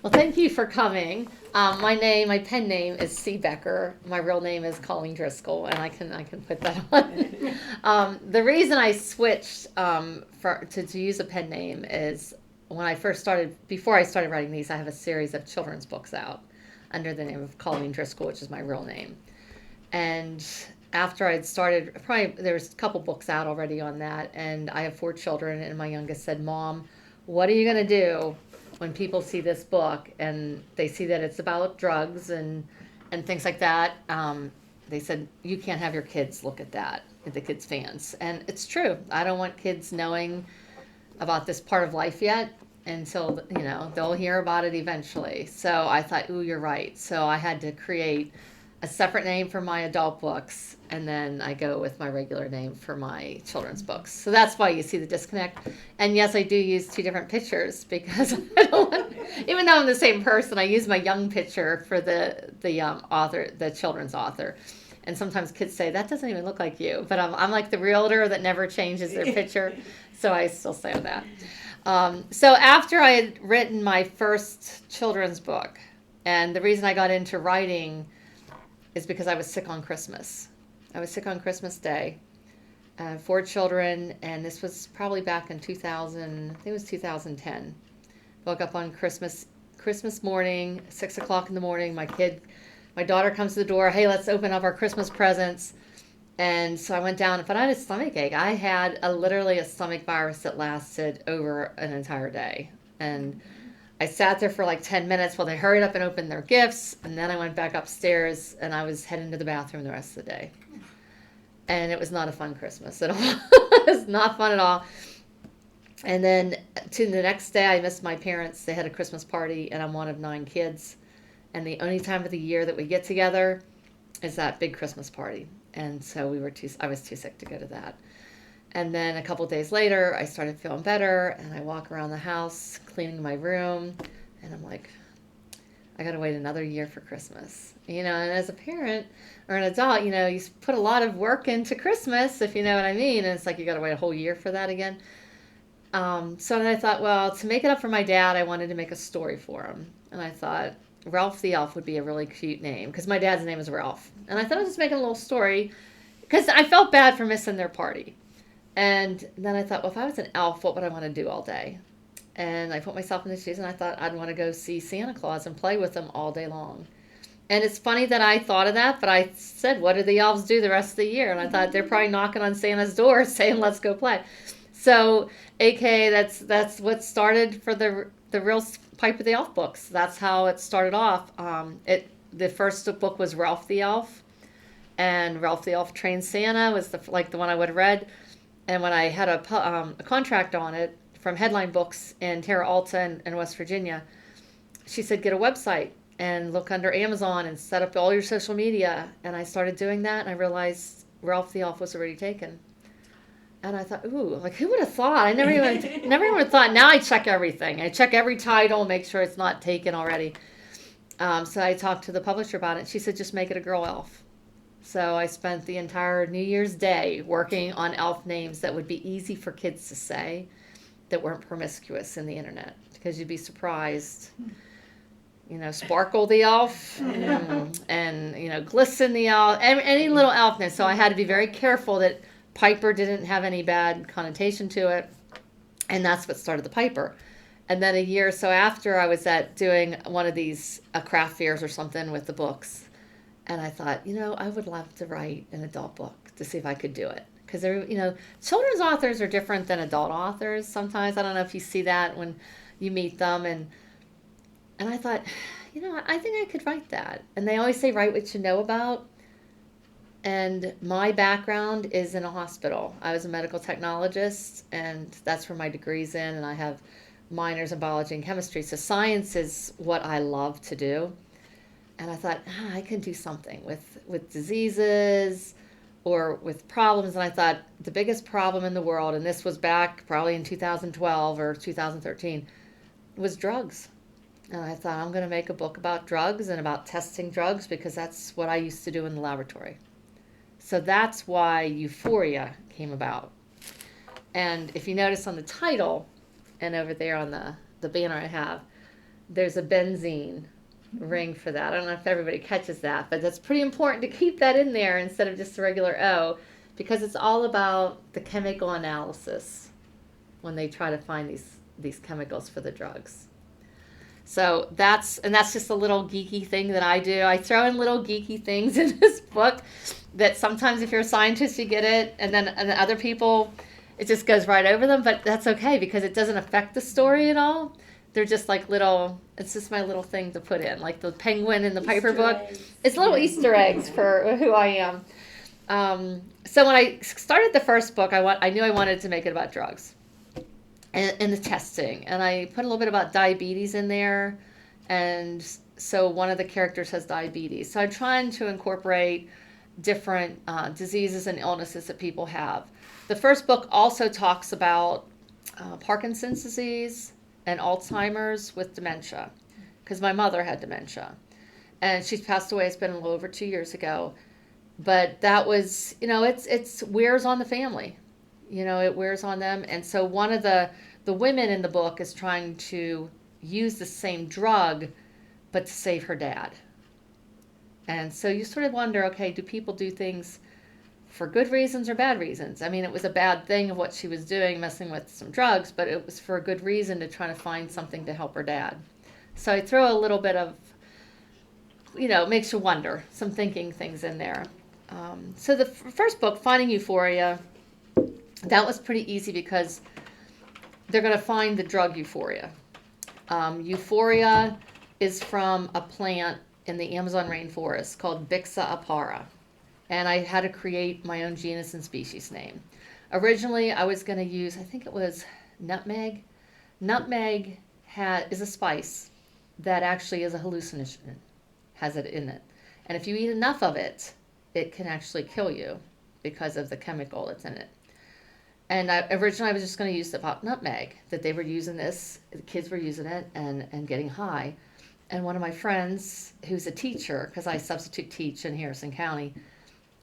Well, thank you for coming. My pen name is C.Becker. My real name is Colleen Driscoll, and I can put that on. The reason I switched to use a pen name is when I first started, before I started writing these, I have a series of children's books out under the name of Colleen Driscoll, which is my real name. And after I'd started, probably there was a couple books out already on that, and I have four children, and my youngest said, "Mom, what are you going to do when people see this book and they see that it's about drugs and things like that?" They said, "You can't have your kids look at that, the kids' fans." And it's true. I don't want kids knowing about this part of life yet until, they'll hear about it eventually. So I thought, ooh, you're right. So I had to create a separate name for my adult books, and then I go with my regular name for my children's books. So that's why you see the disconnect. And yes, I do use two different pictures because I don't want, even though I'm the same person, I use my young picture for the author, the children's author. And sometimes kids say that doesn't even look like you, but I'm like the realtor that never changes their picture, so I still say that. So after I had written my first children's book, and the reason I got into writing is because I was sick on Christmas. I was sick on Christmas Day. Four children, and this was probably back in 2000. I think it was 2010. Woke up on Christmas morning, 6 o'clock in the morning. My daughter comes to the door. Hey, let's open up our Christmas presents. And so I went down, but I had a stomach ache. I had literally a stomach virus that lasted over an entire day, and I sat there for like 10 minutes while they hurried up and opened their gifts, and then I went back upstairs and I was heading to the bathroom the rest of the day. And it was not a fun Christmas at all. It was not fun at all. And then to the next day, I missed my parents. They had a Christmas party, and I'm one of 9 kids. And the only time of the year that we get together is that big Christmas party. And so I was too sick to go to that. And then a couple of days later, I started feeling better, and I walk around the house cleaning my room, and I'm like, I got to wait another year for Christmas. And as a parent or an adult, you put a lot of work into Christmas, if you know what I mean, and it's like you got to wait a whole year for that again. So then I thought, well, to make it up for my dad, I wanted to make a story for him. And I thought Ralph the Elf would be a really cute name, because my dad's name is Ralph. And I thought I was just making a little story, because I felt bad for missing their party. And then I thought, well, if I was an elf, what would I want to do all day? And I put myself in the shoes, and I thought I'd want to go see Santa Claus and play with him all day long. And it's funny that I thought of that, but I said, what do the elves do the rest of the year? And I thought they're probably knocking on Santa's door saying, let's go play. So, AKA, that's what started for the real Piper the Elf books. That's how it started off. The first book was Ralph the Elf, and Ralph the Elf Trained Santa was the one I would have read. And when I had a contract on it from Headline Books in Terra Alta in West Virginia, she said, get a website and look under Amazon and set up all your social media. And I started doing that, and I realized Ralph the Elf was already taken. And I thought, ooh, like who would have thought? I never even thought. Now I check everything. I check every title, make sure it's not taken already. So I talked to the publisher about it. She said, just make it a girl elf. So I spent the entire New Year's Day working on elf names that would be easy for kids to say, that weren't promiscuous in the internet, because you'd be surprised. Sparkle the elf, and Glisten the elf, any little elf name. So I had to be very careful that Piper didn't have any bad connotation to it, and that's what started the Piper. And then a year or so after, I was doing one of these craft fairs or something with the books. And I thought, I would love to write an adult book to see if I could do it. Because, children's authors are different than adult authors sometimes. I don't know if you see that when you meet them. And I thought, I think I could write that. And they always say, write what you know about. And my background is in a hospital. I was a medical technologist, and that's where my degree's in. And I have minors in biology and chemistry. So science is what I love to do. And I thought, I can do something with diseases or with problems. And I thought the biggest problem in the world, and this was back probably in 2012 or 2013, was drugs. And I thought, I'm going to make a book about drugs and about testing drugs, because that's what I used to do in the laboratory. So that's why Euphoria came about. And if you notice on the title and over there on the banner I have, there's a benzene ring for that. I don't know if everybody catches that, but that's pretty important to keep that in there instead of just a regular O, because it's all about the chemical analysis when they try to find these chemicals for the drugs. So that's just a little geeky thing that I do. I throw in little geeky things in this book that sometimes if you're a scientist you get it, and then other people it just goes right over them, but that's okay because it doesn't affect the story at all. They're just like little, it's just my little thing to put in, like the penguin in the Piper book. It's little Easter eggs for who I am. So when I started the first book, I knew I wanted to make it about drugs and the testing. And I put a little bit about diabetes in there. And so one of the characters has diabetes. So I'm trying to incorporate different diseases and illnesses that people have. The first book also talks about Parkinson's disease and Alzheimer's with dementia, because my mother had dementia. And she's passed away, it's been a little over 2 years ago. But that was, it's wears on the family. It wears on them. And so one of the women in the book is trying to use the same drug, but to save her dad. And so you sort of wonder, okay, do people do things for good reasons or bad reasons? I mean, it was a bad thing of what she was doing, messing with some drugs, but it was for a good reason to try to find something to help her dad. So I throw a little bit of, makes you wonder, some thinking things in there. So the first book, Finding Euphoria, that was pretty easy because they're going to find the drug euphoria. Euphoria is from a plant in the Amazon rainforest called Bixa apara. And I had to create my own genus and species name. Originally, I was going to use, I think it was nutmeg. Nutmeg is a spice that actually is a hallucinogen, has it in it. And if you eat enough of it, it can actually kill you because of the chemical that's in it. And originally I was just going to use about nutmeg, that they were using this, the kids were using it and getting high. And one of my friends, who's a teacher, because I substitute teach in Harrison County,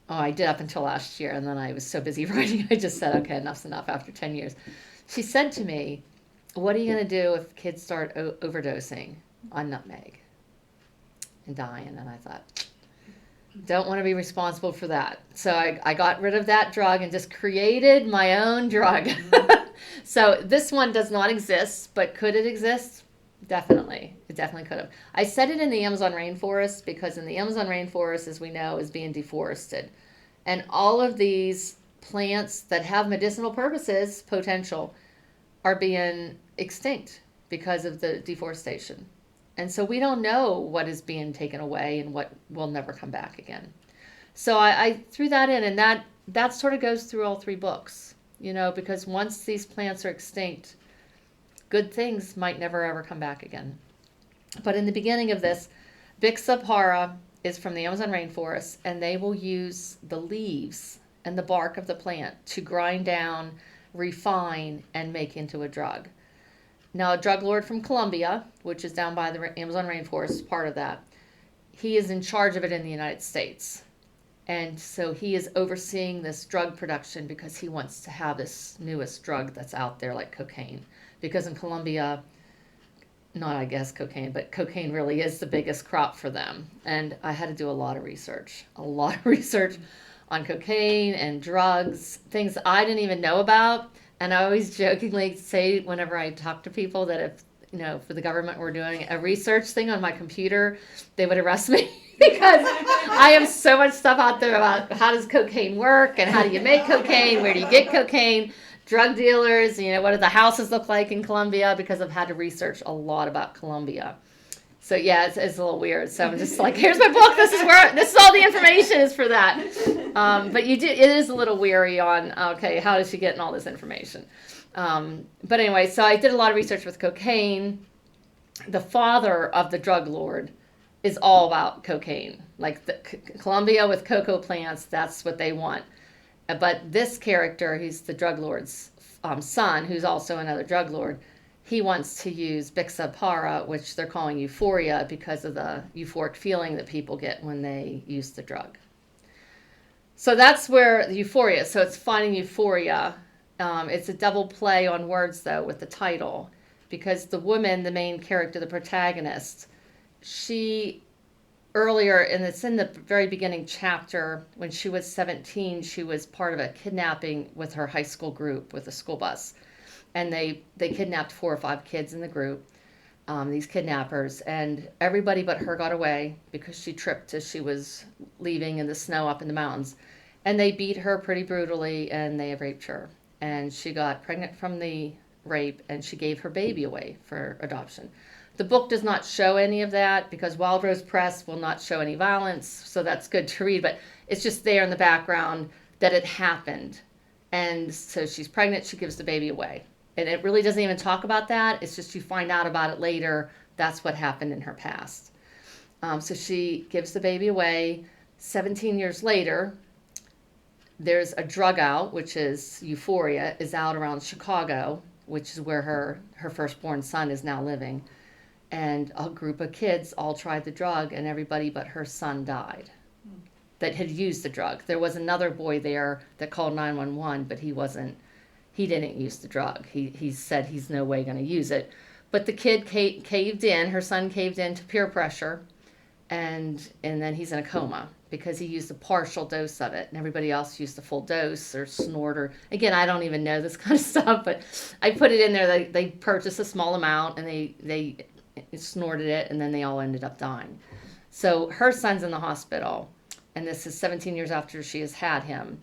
I did up until last year, and then I was so busy writing, I just said, okay, enough's enough after 10 years. She said to me, what are you going to do if kids start overdosing on nutmeg and dying? And I thought, don't want to be responsible for that. So I got rid of that drug and just created my own drug. So this one does not exist, but could it exist? Definitely. It definitely could have. I set it in the Amazon rainforest because in the Amazon rainforest, as we know, is being deforested. And all of these plants that have medicinal purposes, potential, are being extinct because of the deforestation. And so we don't know what is being taken away and what will never come back again. So I threw that in, and that sort of goes through all 3 books, because once these plants are extinct, good things might never ever come back again. But in the beginning of this, Bixa apara is from the Amazon rainforest, and they will use the leaves and the bark of the plant to grind down, refine, and make into a drug. Now, a drug lord from Colombia, which is down by the Amazon rainforest, is part of that. He is in charge of it in the United States. And so he is overseeing this drug production because he wants to have this newest drug that's out there, like cocaine. Because in Colombia, not I guess cocaine, but cocaine really is the biggest crop for them. And I had to do a lot of research on cocaine and drugs, things I didn't even know about. And I always jokingly say whenever I talk to people that if, for the government were doing a research thing on my computer, they would arrest me because I have so much stuff out there about how does cocaine work and how do you make cocaine, where do you get cocaine, drug dealers, what do the houses look like in Colombia, because I've had to research a lot about Colombia. So yeah, it's a little weird. So I'm just like, here's my book. This is all the information is for that. But it is a little weary on, okay, how is she getting all this information? But anyway, so I did a lot of research with cocaine. The father of the drug lord is all about cocaine. Like Colombia with cocoa plants, that's what they want. But this character, he's the drug lord's son, who's also another drug lord, he wants to use Bixa apara, which they're calling euphoria because of the euphoric feeling that people get when they use the drug. So that's where the euphoria, so it's Finding Euphoria. It's a double play on words, though, with the title. because the woman, the main character, the protagonist, she earlier, and it's in the very beginning chapter, when she was 17, she was part of a kidnapping with her high school group with a school bus. And they kidnapped 4 or 5 kids in the group, these kidnappers, and everybody but her got away because she tripped as she was leaving in the snow up in the mountains. And they beat her pretty brutally, and they raped her. And she got pregnant from the rape, and she gave her baby away for adoption. The book does not show any of that because Wild Rose Press will not show any violence, so that's good to read, but it's just there in the background that it happened. And so she's pregnant, she gives the baby away. And it really doesn't even talk about that. It's just you find out about it later. That's what happened in her past. So she gives the baby away. 17 years later, there's a drug out, which is Euphoria, is out around Chicago, which is where her firstborn son is now living. And a group of kids all tried the drug, and everybody but her son died that had used the drug. There was another boy there that called 911, but he didn't use the drug. He said he's no way going to use it. But the kid caved in, her son caved in to peer pressure, and then he's in a coma because he used a partial dose of it, and everybody else used the full dose or snort. Or again, I don't even know this kind of stuff, but I put it in there. They purchased a small amount, and they snorted it, and then they all ended up dying. So her son's in the hospital, and this is 17 years after she has had him.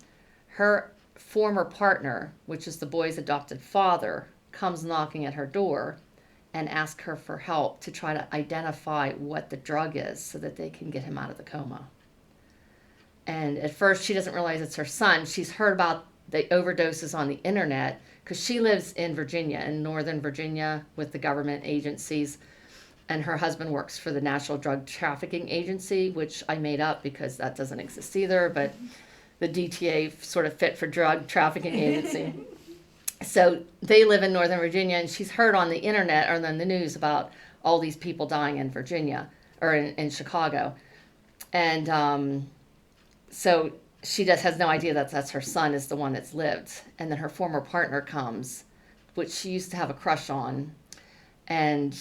Her former partner, which is the boy's adopted father, comes knocking at her door and asks her for help to try to identify what the drug is so that they can get him out of the coma. And at first she doesn't realize it's her son. She's heard about the overdoses on the internet because she lives in Virginia, in Northern Virginia, with the government agencies. And her husband works for the National Drug Trafficking Agency, which I made up because that doesn't exist either, but the DTA sort of fit for drug trafficking agency. So they live in Northern Virginia, and she's heard on the internet or on the news about all these people dying in Virginia or in Chicago. And so she just has no idea that that's her son is the one that's lived. And then her former partner comes, which she used to have a crush on, and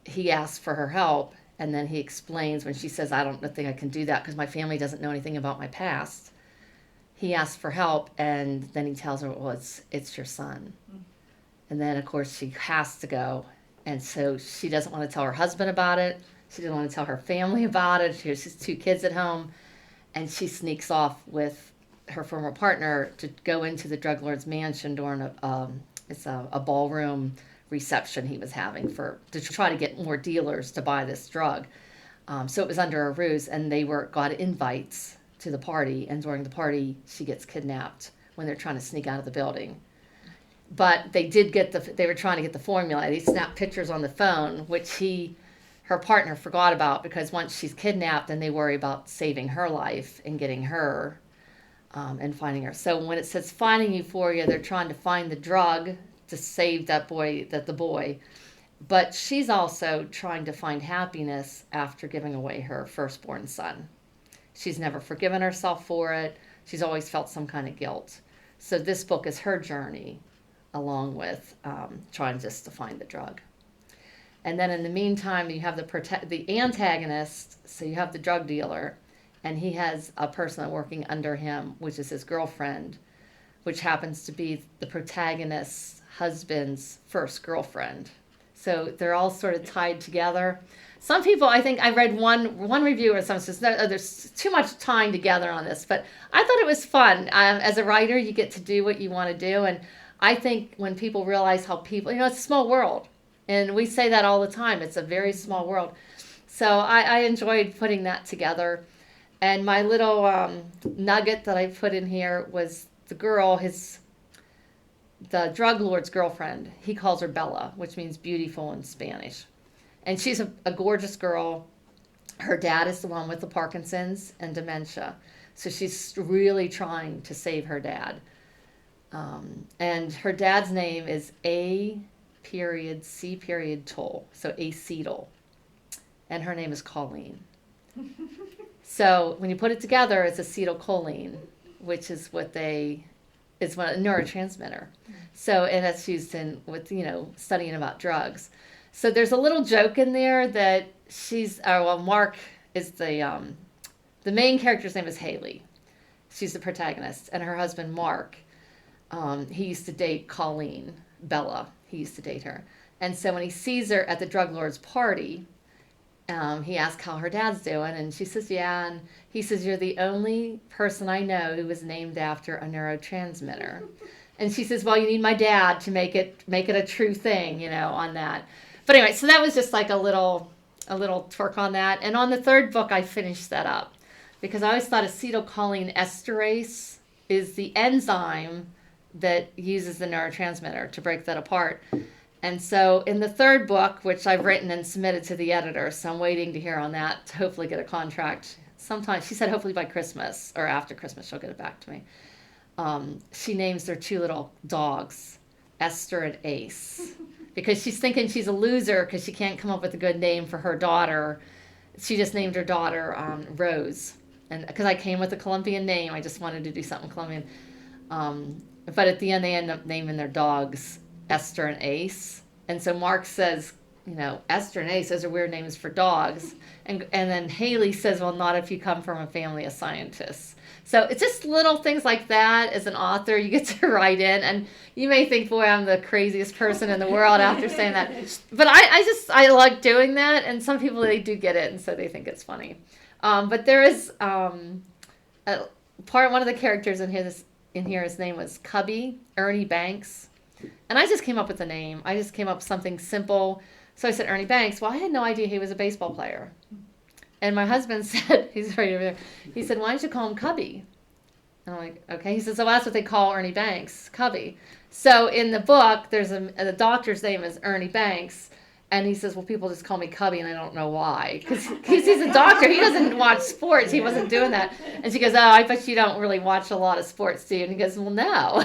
he asks for her help, and then he explains when she says, I don't think I can do that because my family doesn't know anything about my past. He asks for help, and then he tells her, well, it's your son. And then, of course, she has to go, and so she doesn't want to tell her husband about it. She doesn't want to tell her family about it. She has 2 kids at home, and she sneaks off with her former partner to go into the drug lord's mansion during a ballroom reception he was having to try to get more dealers to buy this drug. So it was under a ruse, and they got invites to the party, and during the party she gets kidnapped when they're trying to sneak out of the building. But they were trying to get the formula. They snapped pictures on the phone, which her partner forgot about, because once she's kidnapped, then they worry about saving her life and getting her and finding her. So when it says finding Euphoria, they're trying to find the drug to save the boy, but she's also trying to find happiness after giving away her firstborn son. She's never forgiven herself for it. She's always felt some kind of guilt. So this book is her journey, along with trying just to find the drug. And then in the meantime, you have the antagonist. So you have the drug dealer, and he has a person working under him, which is his girlfriend, which happens to be the protagonist's husband's first girlfriend. So they're all sort of tied together. Some people, I think I read one review or something says there's too much tying together on this, but I thought it was fun. As a writer, you get to do what you want to do, and I think when people realize how people, it's a small world, and we say that all the time. It's a very small world. So I enjoyed putting that together. And my little nugget that I put in here was the girl, the drug lord's girlfriend. He calls her Bella, which means beautiful in Spanish. And she's a gorgeous girl. Her dad is the one with the Parkinson's and dementia. So she's really trying to save her dad. And her dad's name is A.C. Toll, so acetyl. And her name is Colleen. So when you put it together, it's acetylcholine, which is what they is a neurotransmitter. So, and that's used in with, studying about drugs. So there's a little joke in there that Mark is the main character's name is Hailey. She's the protagonist, and her husband Mark, he used to date Colleen, Bella. He used to date her. And so when he sees her at the drug lord's party, he asks how her dad's doing, and she says, yeah, and he says, you're the only person I know who was named after a neurotransmitter. And she says, well, you need my dad to make it a true thing, on that. But anyway, so that was just like a little twerk on that. And on the third book, I finished that up because I always thought acetylcholine esterase is the enzyme that uses the neurotransmitter to break that apart. And so in the third book, which I've written and submitted to the editor, so I'm waiting to hear on that to hopefully get a contract. Sometime, she said hopefully by Christmas or after Christmas, she'll get it back to me. She names their two little dogs, Esther and Ace, because she's thinking she's a loser because she can't come up with a good name for her daughter. She just named her daughter Rose. And because I came with a Colombian name, I just wanted to do something Colombian. But at the end, they end up naming their dogs Esther and Ace. And so Mark says, Esther and Ace, those are weird names for dogs. And then Hailey says, well, not if you come from a family of scientists. So it's just little things like that. As an author, you get to write in. And you may think, boy, I'm the craziest person in the world after saying that. But I like doing that. And some people, they do get it. And so they think it's funny. But there is one of the characters in here, his name was Cubby, Ernie Banks. And I just came up with the name. I just came up with something simple. So I said, Ernie Banks. Well, I had no idea he was a baseball player. And my husband said, he's right over there. He said, why don't you call him Cubby? And I'm like, okay. He said, so that's what they call Ernie Banks, Cubby. So in the book, the doctor's name is Ernie Banks. And he says, well, people just call me Cubby, and I don't know why. Because he's a doctor. He doesn't watch sports. He wasn't doing that. And she goes, oh, I bet you don't really watch a lot of sports, do you? And he goes, well, no.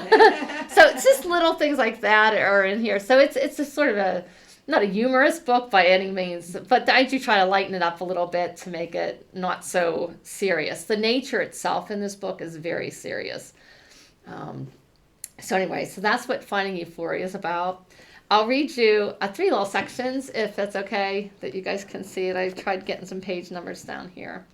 So it's just little things like that are in here. So it's just sort of not a humorous book by any means, but I do try to lighten it up a little bit to make it not so serious. The nature itself in this book is very serious. So anyway, so that's what Finding Euphoria is about. I'll read you 3 little sections, if that's okay, that you guys can see it. I've tried getting some page numbers down here.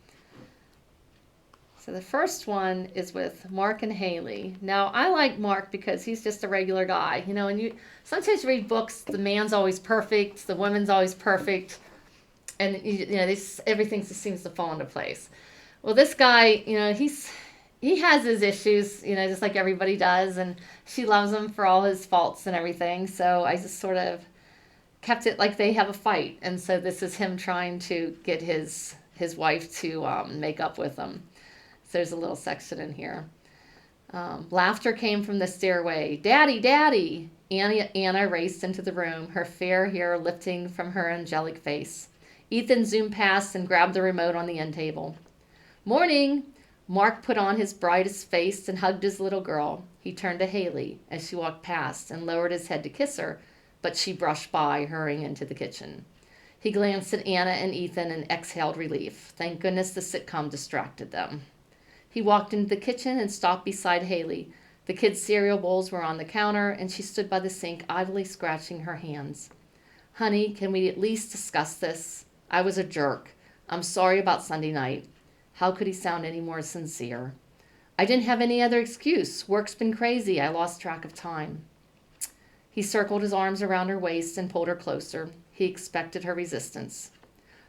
So the first one is with Mark and Hailey. Now, I like Mark because he's just a regular guy. And you sometimes you read books, the man's always perfect, the woman's always perfect, and everything just seems to fall into place. Well, this guy, he has his issues, just like everybody does, and she loves him for all his faults and everything. So I just sort of kept it like they have a fight, and so this is him trying to get his wife to make up with him. So there's a little section in here. Laughter came from the stairway. Daddy, Daddy! Anna raced into the room, her fair hair lifting from her angelic face. Ethan zoomed past and grabbed the remote on the end table. Morning! Mark put on his brightest face and hugged his little girl. He turned to Hailey as she walked past and lowered his head to kiss her, but she brushed by, hurrying into the kitchen. He glanced at Anna and Ethan and exhaled relief. Thank goodness the sitcom distracted them. He walked into the kitchen and stopped beside Hailey. The kids' cereal bowls were on the counter, and she stood by the sink, idly scratching her hands. Honey, can we at least discuss this? I was a jerk. I'm sorry about Sunday night. How could he sound any more sincere? I didn't have any other excuse. Work's been crazy. I lost track of time. He circled his arms around her waist and pulled her closer. He expected her resistance.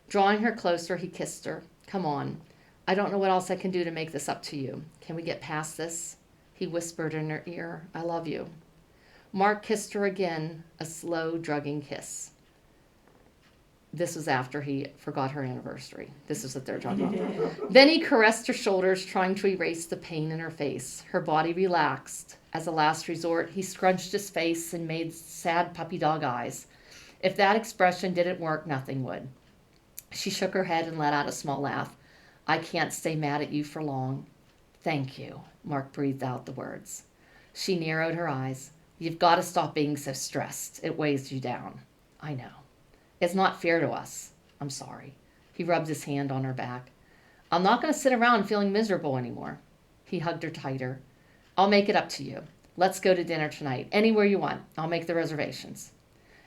Drawing her closer, he kissed her. Come on. I don't know what else I can do to make this up to you. Can we get past this? He whispered in her ear, I love you. Mark kissed her again, a slow, drugging kiss. This was after he forgot her anniversary. This is what they're talking about. Then he caressed her shoulders, trying to erase the pain in her face. Her body relaxed. As a last resort, he scrunched his face and made sad puppy dog eyes. If that expression didn't work, nothing would. She shook her head and let out a small laugh. I can't stay mad at you for long. Thank you, Mark breathed out the words. She narrowed her eyes. You've got to stop being so stressed. It weighs you down. I know. It's not fair to us. I'm sorry. He rubbed his hand on her back. I'm not going to sit around feeling miserable anymore. He hugged her tighter. I'll make it up to you. Let's go to dinner tonight. Anywhere you want. I'll make the reservations.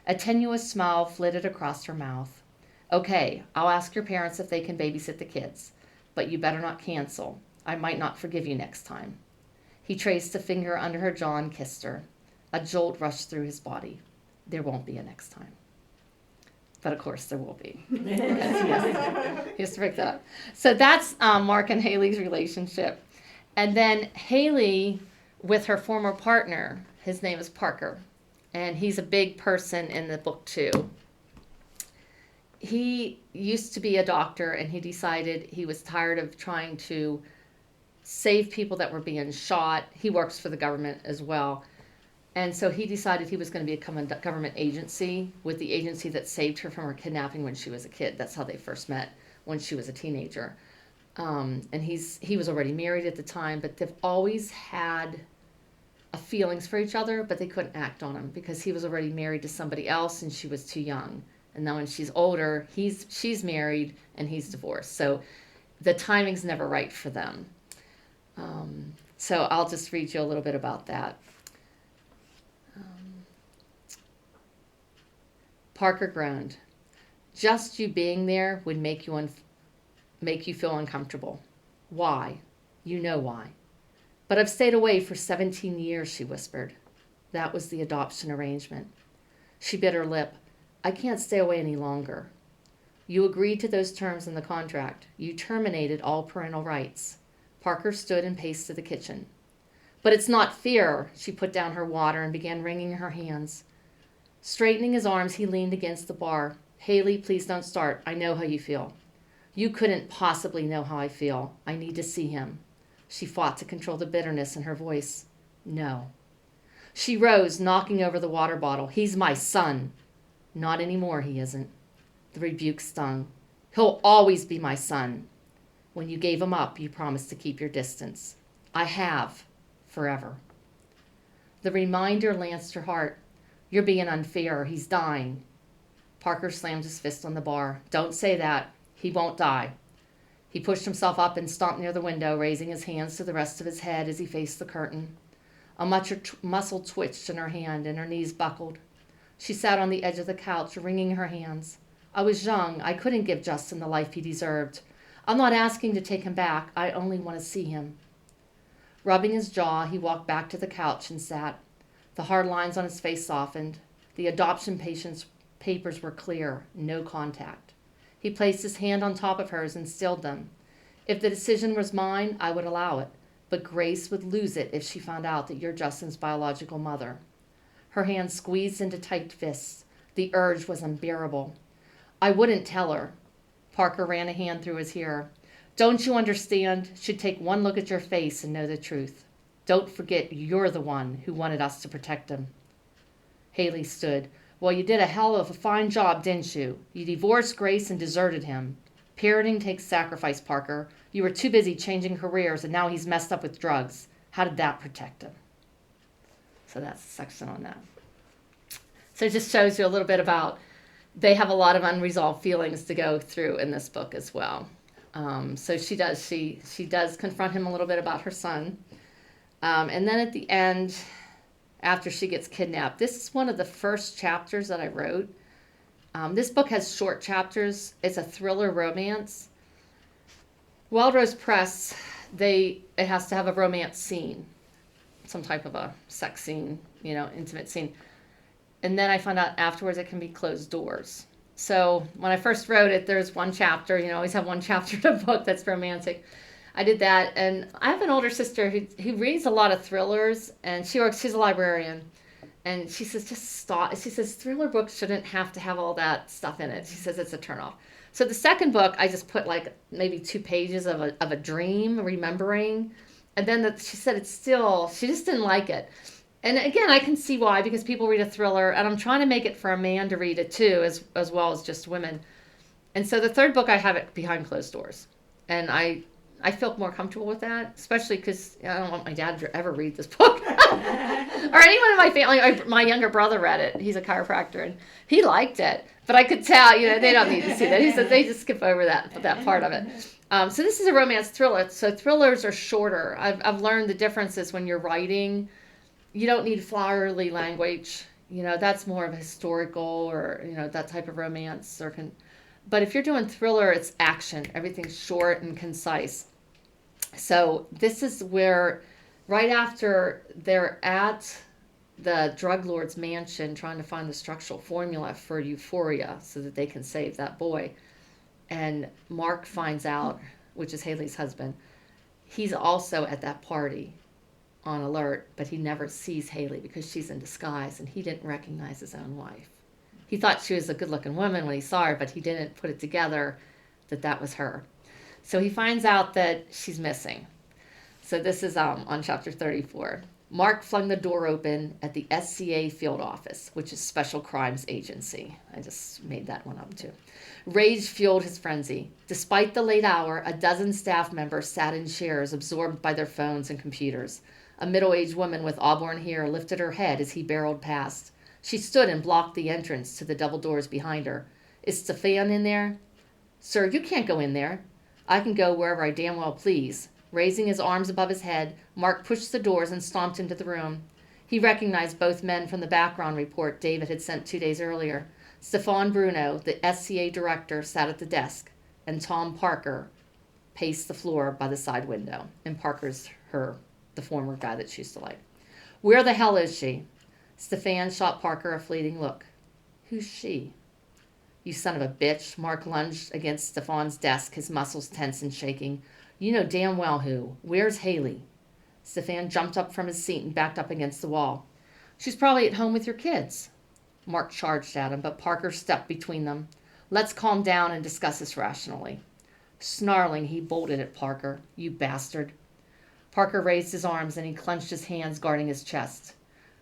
A tenuous smile flitted across her mouth. Okay, I'll ask your parents if they can babysit the kids, but you better not cancel. I might not forgive you next time. He traced a finger under her jaw and kissed her. A jolt rushed through his body. There won't be a next time. But of course there will be. He has to pick that up. So that's Mark and Hailey's relationship. And then Hailey with her former partner, his name is Parker. And he's a big person in the book too. He used to be a doctor, and he decided he was tired of trying to save people that were being shot. He works for the government as well. And so he decided he was going to become a government agency with the agency that saved her from her kidnapping when she was a kid. That's how they first met, when she was a teenager. And he was already married at the time, but they've always had feelings for each other, but they couldn't act on them because he was already married to somebody else and she was too young. And now when she's older, she's married and he's divorced. So the timing's never right for them. So I'll just read you a little bit about that. Parker groaned. Just you being there would make you feel uncomfortable. Why? You know why. But I've stayed away for 17 years, she whispered. That was the adoption arrangement. She bit her lip. I can't stay away any longer. You agreed to those terms in the contract. You terminated all parental rights. Parker stood and paced to the kitchen. But it's not fear. She put down her water and began wringing her hands. Straightening his arms, he leaned against the bar. Hailey, please don't start. I know how you feel. You couldn't possibly know how I feel. I need to see him. She fought to control the bitterness in her voice. No. She rose, knocking over the water bottle. He's my son. Not anymore, he isn't. The rebuke stung. He'll always be my son. When you gave him up, you promised to keep your distance. I have. Forever. The reminder lanced her heart. You're being unfair. He's dying. Parker slammed his fist on the bar. Don't say that. He won't die. He pushed himself up and stomped near the window, raising his hands to the rest of his head as he faced the curtain. A muscle twitched in her hand and her knees buckled. She sat on the edge of the couch, wringing her hands. I was young. I couldn't give Justin the life he deserved. I'm not asking to take him back. I only want to see him. Rubbing his jaw, he walked back to the couch and sat. The hard lines on his face softened. The adoption patient's papers were clear, no contact. He placed his hand on top of hers and stilled them. If the decision was mine, I would allow it, but Grace would lose it if she found out that you're Justin's biological mother. Her hand squeezed into tight fists. The urge was unbearable. I wouldn't tell her. Parker ran a hand through his hair. Don't you understand? She'd take one look at your face and know the truth. Don't forget you're the one who wanted us to protect him. Hailey stood. Well, you did a hell of a fine job, didn't you? You divorced Grace and deserted him. Parenting takes sacrifice, Parker. You were too busy changing careers, and now he's messed up with drugs. How did that protect him? So that's a section on that. So it just shows you a little bit about, they have a lot of unresolved feelings to go through in this book as well. So she does confront him a little bit about her son. And then at the end, after she gets kidnapped, this is one of the first chapters that I wrote. This book has short chapters. It's a thriller romance. Wild Rose Press, it has to have a romance scene, some type of a sex scene, intimate scene. And then I found out afterwards it can be closed doors. So when I first wrote it, there's one chapter, always have one chapter in a book that's romantic. I did that, and I have an older sister who reads a lot of thrillers, and she's a librarian, and she says, just stop. She says, thriller books shouldn't have to have all that stuff in it. She says it's a turnoff. So the second book, I just put like maybe 2 pages of a dream, remembering, and then she said she just didn't like it. And again, I can see why, because people read a thriller, and I'm trying to make it for a man to read it too, as well as just women. And so the third book, I have it behind closed doors, and I feel more comfortable with that, especially because I don't want my dad to ever read this book. Or anyone in my family. My younger brother read it. He's a chiropractor, and he liked it. But I could tell, they don't need to see that. He said they just skip over that part of it. So this is a romance thriller. So thrillers are shorter. I've learned the differences when you're writing. you don't need flowery language. That's more of a historical or, that type of romance. But if you're doing thriller, it's action. Everything's short and concise. So this is where, right after they're at the drug lord's mansion trying to find the structural formula for Euphoria so that they can save that boy, and Mark finds out, which is Hailey's husband, he's also at that party on alert, but he never sees Hailey because she's in disguise, and he didn't recognize his own wife. He thought she was a good-looking woman when he saw her, but he didn't put it together that that was her. So he finds out that she's missing. So this is on chapter 34. Mark flung the door open at the SCA field office, which is Special Crimes Agency. I just made that one up too. Rage fueled his frenzy. Despite the late hour, a dozen staff members sat in chairs absorbed by their phones and computers. A middle-aged woman with auburn hair lifted her head as he barreled past. She stood and blocked the entrance to the double doors behind her. Is Stefan in there? Sir, you can't go in there. I can go wherever I damn well please. Raising his arms above his head, Mark pushed the doors and stomped into the room. He recognized both men from the background report David had sent 2 days earlier. Stefan Bruno, the SCA director, sat at the desk, and Tom Parker paced the floor by the side window. And Parker's the former guy that she used to like. Where the hell is she? Stefan shot Parker a fleeting look. Who's she? You son of a bitch. Mark lunged against Stefan's desk, his muscles tense and shaking. You know damn well who. Where's Hailey? Stefan jumped up from his seat and backed up against the wall. She's probably at home with your kids. Mark charged at him, but Parker stepped between them. Let's calm down and discuss this rationally. Snarling, he bolted at Parker. You bastard. Parker raised his arms and he clenched his hands guarding his chest.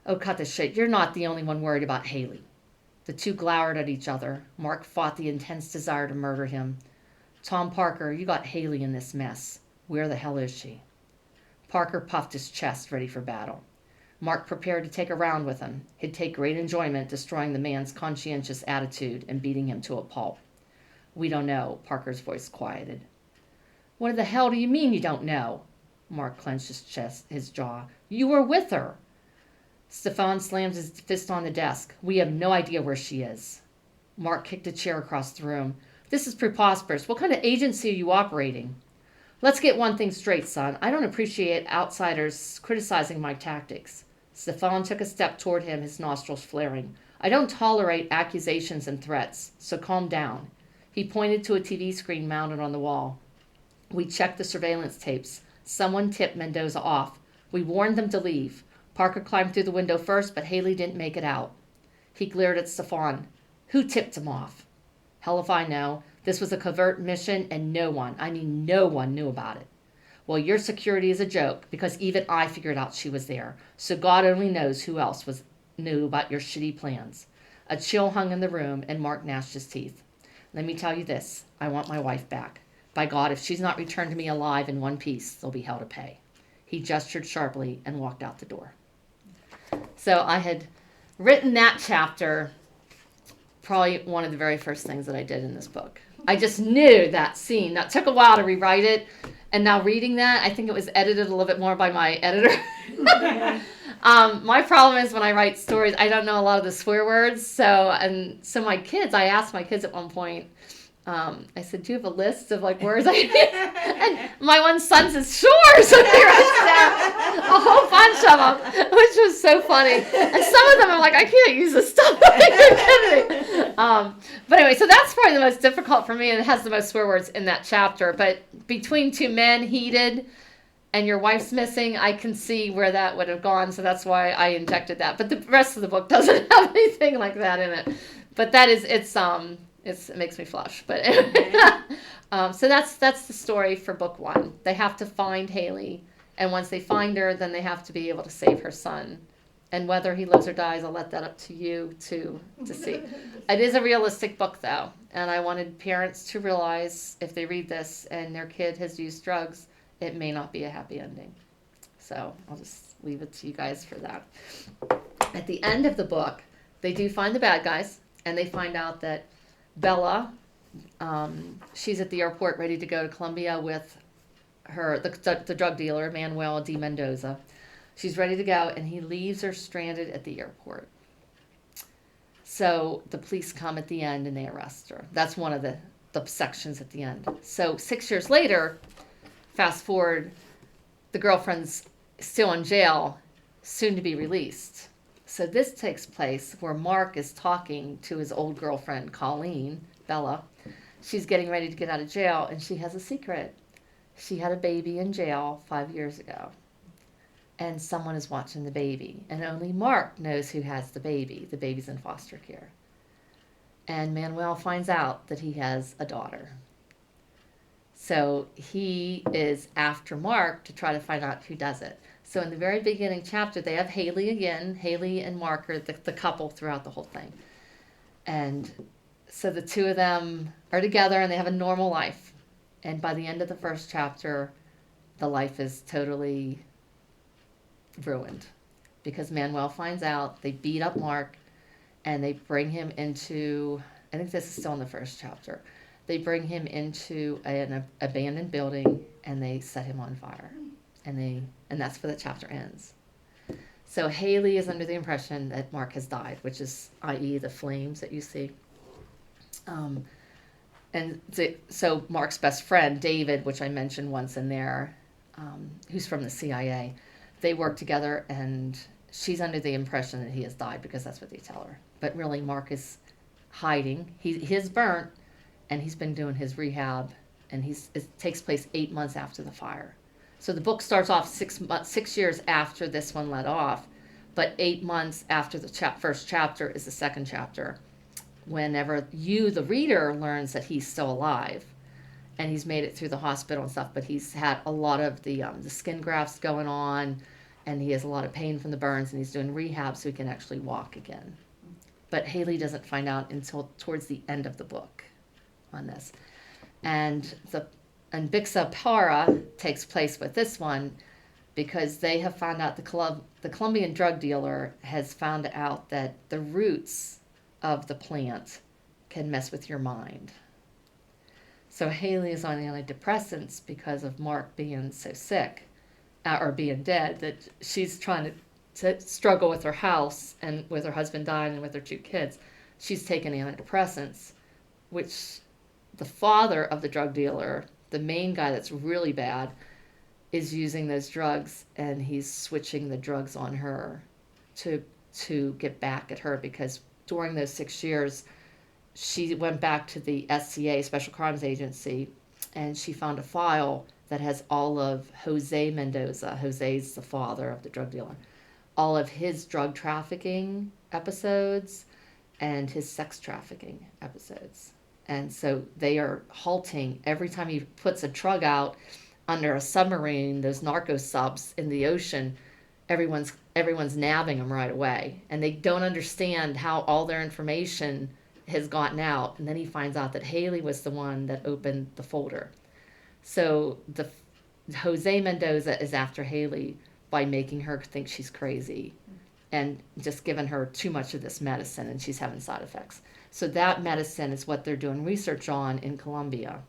Oh, cut the shit. You're not the only one worried about Hailey. The two glowered at each other. Mark fought the intense desire to murder him. Tom Parker, you got Hailey in this mess. Where the hell is she? Parker puffed his chest, ready for battle. Mark prepared to take a round with him. He'd take great enjoyment destroying the man's conscientious attitude and beating him to a pulp. We don't know, Parker's voice quieted. What the hell do you mean you don't know? Mark clenched his jaw. You were with her. Stefan slammed his fist on the desk. We have no idea where she is. Mark kicked a chair across the room. This is preposterous. What kind of agency are you operating? Let's get one thing straight, son. I don't appreciate outsiders criticizing my tactics. Stefan took a step toward him, his nostrils flaring. I don't tolerate accusations and threats, so calm down. He pointed to a TV screen mounted on the wall. We checked the surveillance tapes. Someone tipped Mendoza off. We warned them to leave. Parker climbed through the window first, but Hailey didn't make it out. He glared at Stefan. Who tipped him off? Hell if I know. This was a covert mission, and no one knew about it. Well, your security is a joke, because even I figured out she was there. So God only knows who else knew about your shitty plans. A chill hung in the room, and Mark gnashed his teeth. Let me tell you this. I want my wife back. By God, if she's not returned to me alive in one piece, there'll be hell to pay. He gestured sharply and walked out the door. So I had written that chapter, probably one of the very first things that I did in this book. I just knew that scene. That took a while to rewrite it. And now reading that, I think it was edited a little bit more by my editor. My problem is when I write stories, I don't know a lot of the swear words. So my kids, I asked my kids at one point, I said, do you have a list of words? And my one son says, sure. So they wrote down a whole bunch of them, which was so funny. And some of them I'm like, I can't use this stuff. But anyway, so that's probably the most difficult for me, and it has the most swear words in that chapter. But between two men heated and your wife's missing, I can see where that would have gone. So that's why I injected that. But the rest of the book doesn't have anything like that in it. But that is, it makes me flush, but so that's the story for book one. They have to find Hailey, and once they find her, then they have to be able to save her son. And whether he lives or dies, I'll let that up to you to see. It is a realistic book, though, and I wanted parents to realize if they read this and their kid has used drugs, it may not be a happy ending. So I'll just leave it to you guys for that. At the end of the book, they do find the bad guys, and they find out that Bella, she's at the airport ready to go to Colombia with the drug dealer, Manuel de Mendoza. She's ready to go, and he leaves her stranded at the airport. So the police come at the end and they arrest her. That's one of the sections at the end. So 6 years later, fast forward, the girlfriend's still in jail, soon to be released. So this takes place where Mark is talking to his old girlfriend, Colleen, Bella. She's getting ready to get out of jail, and she has a secret. She had a baby in jail 5 years ago, and someone is watching the baby, and only Mark knows who has the baby. The baby's in foster care. And Manuel finds out that he has a daughter. So he is after Mark to try to find out who does it. So in the very beginning chapter, they have Hailey again. Hailey and Mark are the couple throughout the whole thing. And so the two of them are together and they have a normal life. And by the end of the first chapter, the life is totally ruined because Manuel finds out. They beat up Mark and they bring him into, I think this is still in the first chapter, they bring him into an abandoned building and they set him on fire. And that's where the chapter ends. So Hailey is under the impression that Mark has died, which is, i.e., the flames that you see. So Mark's best friend, David, which I mentioned once in there, who's from the CIA, they work together, and she's under the impression that he has died because that's what they tell her. But really, Mark is hiding. He's burnt, and he's been doing his rehab, and it takes place 8 months after the fire. So the book starts off 6 years after this one let off, but 8 months after the first chapter is the second chapter. Whenever the reader, learns that he's still alive, and he's made it through the hospital and stuff, but he's had a lot of the skin grafts going on, and he has a lot of pain from the burns, and he's doing rehab so he can actually walk again. But Hailey doesn't find out until towards the end of the book on this. And Bixa Para takes place with this one because they have found out the Colombian drug dealer has found out that the roots of the plant can mess with your mind. So Hailey is on antidepressants because of Mark being so sick or being dead that she's trying to struggle with her house and with her husband dying and with her 2 kids. She's taking antidepressants, which the father of the drug dealer, the main guy that's really bad, is using those drugs, and he's switching the drugs on her to get back at her because during those 6 years, she went back to the SCA, Special Crimes Agency, and she found a file that has all of Jose Mendoza. Jose's the father of the drug dealer. All of his drug trafficking episodes and his sex trafficking episodes. And so they are halting every time he puts a drug out under a submarine, those narco subs in the ocean, everyone's nabbing them right away. And they don't understand how all their information has gotten out. And then he finds out that Hailey was the one that opened the folder. So Jose Mendoza is after Hailey by making her think she's crazy and just giving her too much of this medicine, and she's having side effects. So that medicine is what they're doing research on in Colombia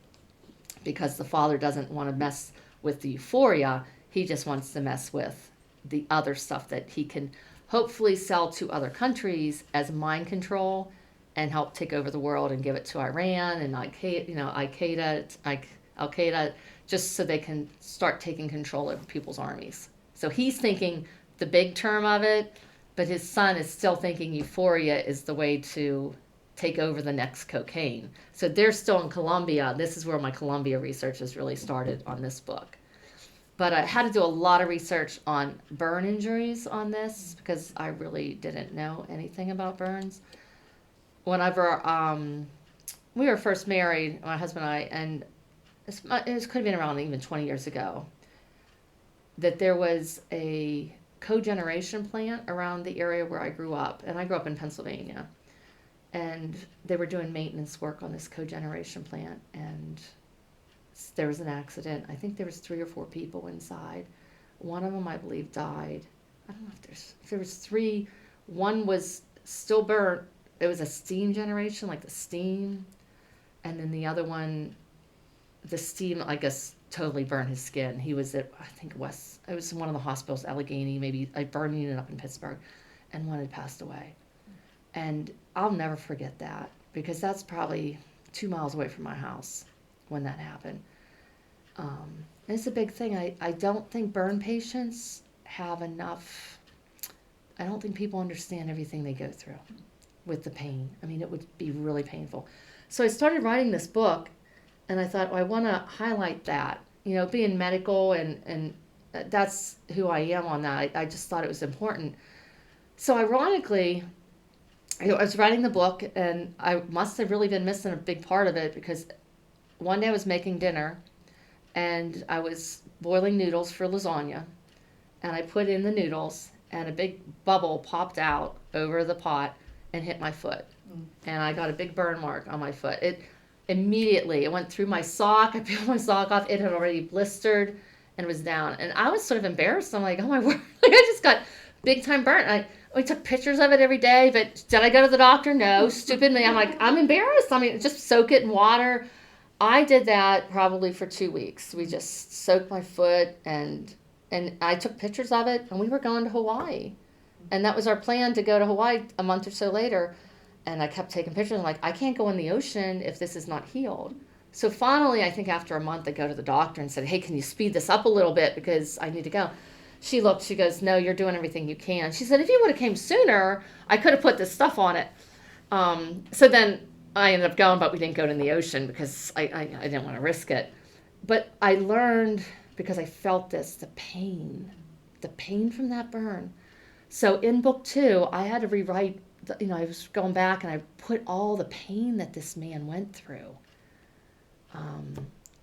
because the father doesn't want to mess with the euphoria. He just wants to mess with the other stuff that he can hopefully sell to other countries as mind control and help take over the world and give it to Iran and Al-Qaeda, just so they can start taking control over people's armies. So he's thinking the big term of it, but his son is still thinking euphoria is the way to take over the next cocaine. So they're still in Colombia. This is where my Colombia research has really started on this book. But I had to do a lot of research on burn injuries on this because I really didn't know anything about burns. Whenever we were first married, my husband and I, and it could have been around even 20 years ago, that there was a cogeneration plant around the area where I grew up. And I grew up in Pennsylvania. And they were doing maintenance work on this cogeneration plant. And there was an accident. I think there was 3 or 4 people inside. One of them, I believe, died. I don't know if there was 3. One was still burnt. It was a steam generation, like the steam. And then the other one, the steam, I guess, totally burned his skin. He was at, I think, it was one of the hospitals, Allegheny, maybe a burn unit up in Pittsburgh, and one had passed away. And I'll never forget that, because that's probably 2 miles away from my house when that happened. It's a big thing. I don't think burn patients have enough, I don't think people understand everything they go through with the pain. I mean, it would be really painful. So I started writing this book, and I thought, well, I want to highlight that, being medical, and that's who I am on that. I just thought it was important. So ironically, I was writing the book, and I must have really been missing a big part of it, because one day I was making dinner, and I was boiling noodles for lasagna, and I put in the noodles, and a big bubble popped out over the pot and hit my foot. And I got a big burn mark on my foot. It went through my sock. I peeled my sock off. It had already blistered and was down. And I was sort of embarrassed. I'm like, oh my word, I just got big time burnt. We took pictures of it every day, but did I go to the doctor? No, stupid me. I'm like, I'm embarrassed. I mean, just soak it in water. I did that probably for 2 weeks. We just soaked my foot, and I took pictures of it, and we were going to Hawaii. And that was our plan, to go to Hawaii a month or so later. And I kept taking pictures. I'm like, I can't go in the ocean if this is not healed. So finally, I think after a month, I go to the doctor and said, hey, can you speed this up a little bit, because I need to go. She looked, she goes, no, you're doing everything you can. She said, if you would have came sooner, I could have put this stuff on it. So then I ended up going, but we didn't go in the ocean because I didn't want to risk it. But I learned, because I felt this, the pain from that burn. So in book 2, I had to rewrite, I was going back, and I put all the pain that this man went through.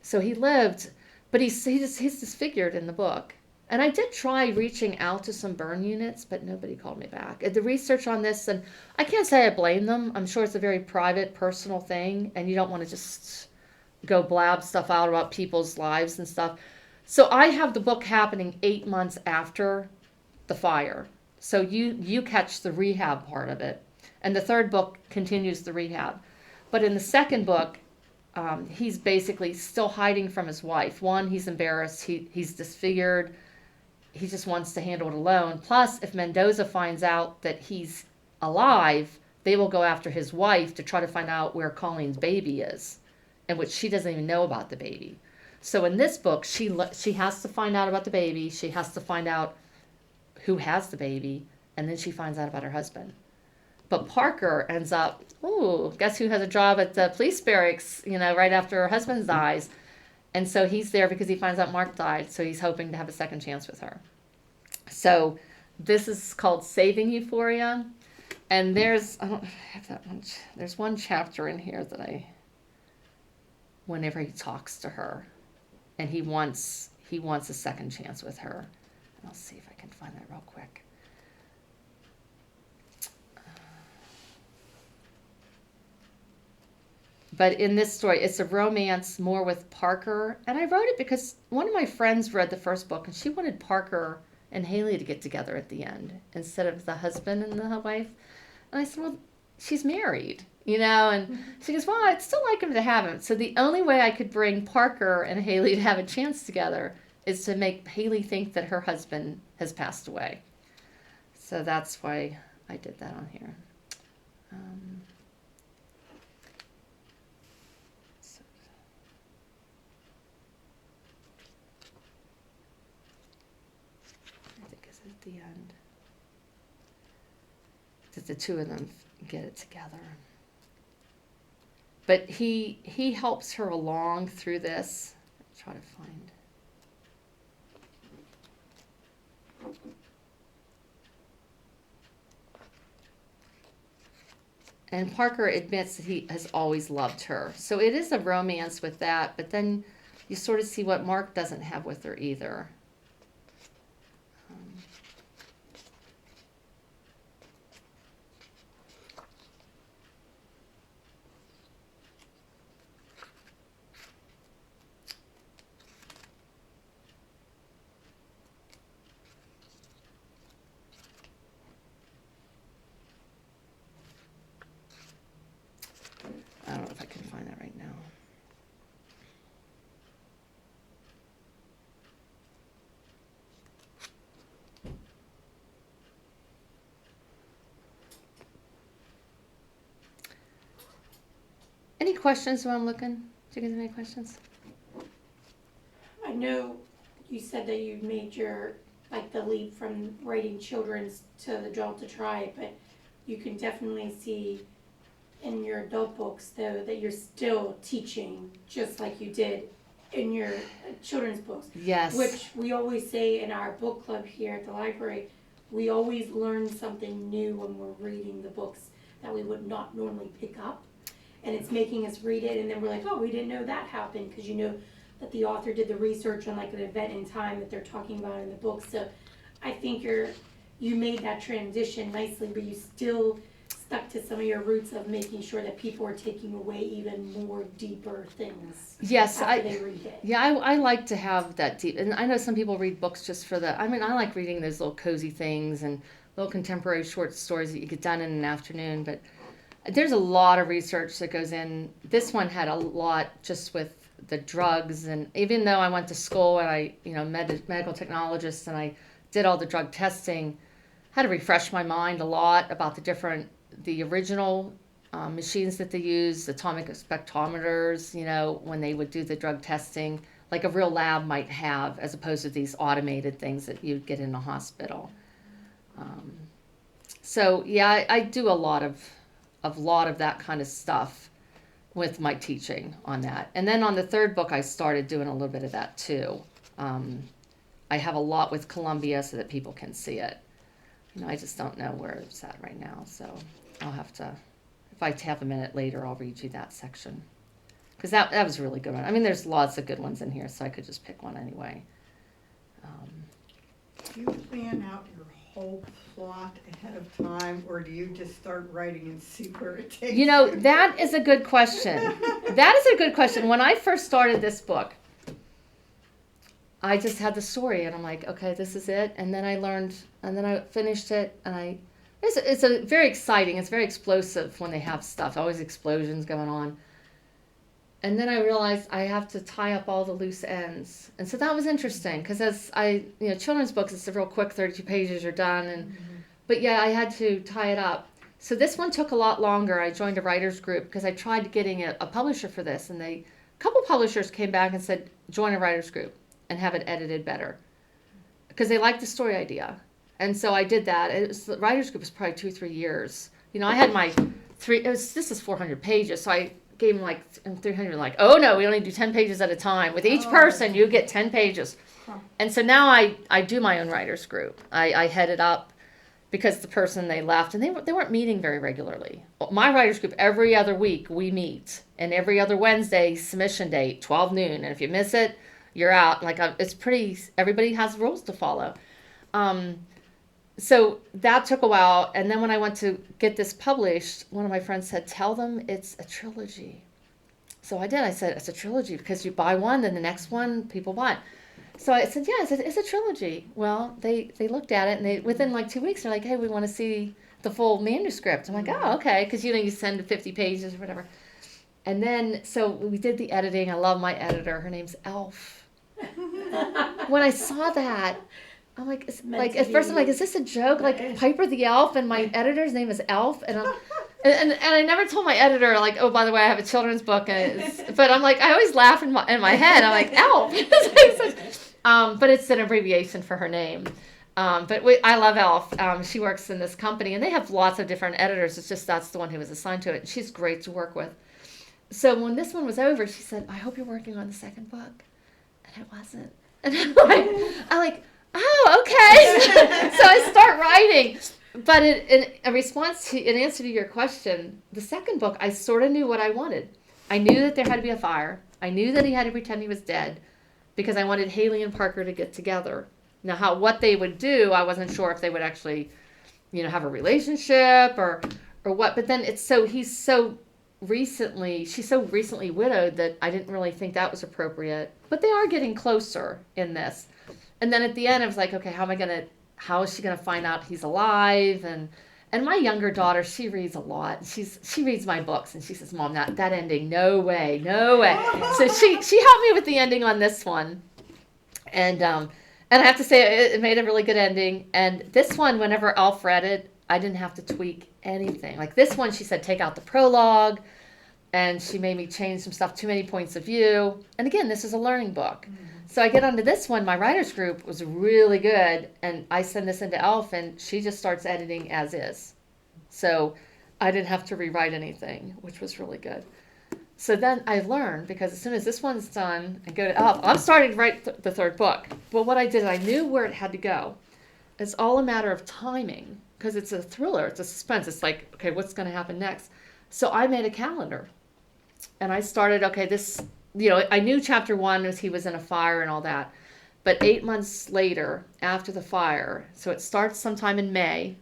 So he lived, but he's disfigured in the book. And I did try reaching out to some burn units, but nobody called me back. The research on this, and I can't say I blame them. I'm sure it's a very private, personal thing, and you don't want to just go blab stuff out about people's lives and stuff. So I have the book happening 8 months after the fire. So you catch the rehab part of it. And the third book continues the rehab. But in the second book, he's basically still hiding from his wife. One, he's embarrassed. He's disfigured. He just wants to handle it alone. Plus, if Mendoza finds out that he's alive, they will go after his wife to try to find out where Colleen's baby is, in which she doesn't even know about the baby. So in this book, she has to find out about the baby. She has to find out who has the baby, and then she finds out about her husband. But Parker ends up, guess who has a job at the police barracks, right after her husband dies. And so he's there because he finds out Mark died, so he's hoping to have a second chance with her. So this is called Saving Euphoria. And I don't have that much. There's one chapter in here that whenever he talks to her, and he wants a second chance with her. And I'll see if I can find that real quick. But in this story, it's a romance more with Parker. And I wrote it because one of my friends read the first book, and she wanted Parker and Hailey to get together at the end instead of the husband and the wife. And I said, well, she's married, and she goes, well, I'd still like him to have him. So the only way I could bring Parker and Hailey to have a chance together is to make Hailey think that her husband has passed away. So that's why I did that on here. The end, that the two of them get it together. But he helps her along through this. I'll try to find. And Parker admits that he has always loved her. So it is a romance with that, but then you sort of see what Mark doesn't have with her either. I don't know if I can find that right now. questions while I'm looking? Do you guys have any questions? I know you said that you made the leap from writing children's to the adult to try, but you can definitely see in your adult books, though, that you're still teaching just like you did in your children's books. Yes. Which we always say in our book club here at the library, we always learn something new when we're reading the books that we would not normally pick up. And it's making us read it, and then we're like, oh, we didn't know that happened, because you know that the author did the research on like an event in time that they're talking about in the book. So I think you made that transition nicely, but you still stuck to some of your roots of making sure that people are taking away even more deeper things. Yes, after they read it. Yeah, I like to have that deep, and I know some people read books just for the. I mean, I like reading those little cozy things and little contemporary short stories that you get done in an afternoon. But there's a lot of research that goes in. This one had a lot just with the drugs, and even though I went to school and I, medical technologist, and I did all the drug testing, had to refresh my mind a lot about the original machines that they used, atomic spectrometers, when they would do the drug testing, like a real lab might have, as opposed to these automated things that you'd get in a hospital. So yeah, I do a lot of that kind of stuff with my teaching on that. And then on the third book, I started doing a little bit of that too. I have a lot with Columbia so that people can see it. I just don't know where it's at right now, so I'll have to, if I have a minute later, I'll read you that section. Because that was a really good one. I mean, there's lots of good ones in here, so I could just pick one anyway. Do you plan out your whole plot ahead of time, or do you just start writing and see where it takes you? That is a good question. That is a good question. When I first started this book, I just had the story, and I'm like, okay, this is it. And then I learned, and then I finished it, and it's a very exciting, it's very explosive when they have stuff, always explosions going on. And then I realized I have to tie up all the loose ends. And so that was interesting, because children's books, it's a real quick 32 pages, you're done. But yeah, I had to tie it up. So this one took a lot longer. I joined a writer's group because I tried getting a publisher for this, and a couple publishers came back and said, join a writer's group and have it edited better, because they liked the story idea. And so I did that. The writer's group was probably 2-3 years. I had my this is 400 pages, so I gave them like 300, like, oh no, we only do 10 pages at a time. With each person, you get 10 pages. And so now I do my own writer's group. I head it up because the person they left, and they weren't meeting very regularly. My writer's group, every other week we meet, and every other Wednesday, submission date, 12 noon. And if you miss it, you're out. Like, it's pretty, everybody has rules to follow. So that took a while. And then when I went to get this published, one of my friends said, tell them it's a trilogy. So I did. I said, it's a trilogy because you buy one, then the next one, people buy it. So I said, yeah, it's a trilogy. Well, they looked at it, and within like 2 weeks, they're like, hey, we want to see the full manuscript. I'm like, oh, okay. Because, you send 50 pages or whatever. And then, so we did the editing. I love my editor. Her name's Elf. When I saw that, I'm like, at first I'm like, is this a joke? Like Piper the Elf, and my editor's name is Elf, and I never told my editor, like, oh, by the way, I have a children's book, but I'm like, I always laugh in my head. I'm like, Elf. But it's an abbreviation for her name. But I love Elf. She works in this company, and they have lots of different editors. It's just that's the one who was assigned to it. She's great to work with. So when this one was over, she said, I hope you're working on the second book. And I wasn't. And I'm like, oh, okay. So I start writing. But in answer to your question, the second book, I sort of knew what I wanted. I knew that there had to be a fire. I knew that he had to pretend he was dead, because I wanted Hailey and Parker to get together. Now, what they would do, I wasn't sure if they would actually, have a relationship or what. But then she's so recently widowed that I didn't really think that was appropriate. But they are getting closer in this. And then at the end, I was like, okay, how is she gonna find out he's alive? And my younger daughter, she reads a lot. She reads my books, and she says, Mom, that ending, no way. So she helped me with the ending on this one. And I have to say, it made a really good ending. And this one, whenever Elf read it, I didn't have to tweak anything. Like this one, she said, take out the prologue. and she made me change some stuff, too many points of view. And again, this is a learning book. So I get onto this one. My writer's group was really good, and I send this into Elf, and she just starts editing as is. So I didn't have to rewrite anything, which was really good. So then I learned, because as soon as this one's done, I go to Elf. I'm starting to write the third book. But what I did, I knew where it had to go. It's all a matter of timing, because it's a thriller, it's a suspense. It's like, okay, what's going to happen next? So I made a calendar, and I started, okay, this, I knew chapter 1 was he was in a fire and all that, but 8 months later, after the fire, so it starts sometime in May,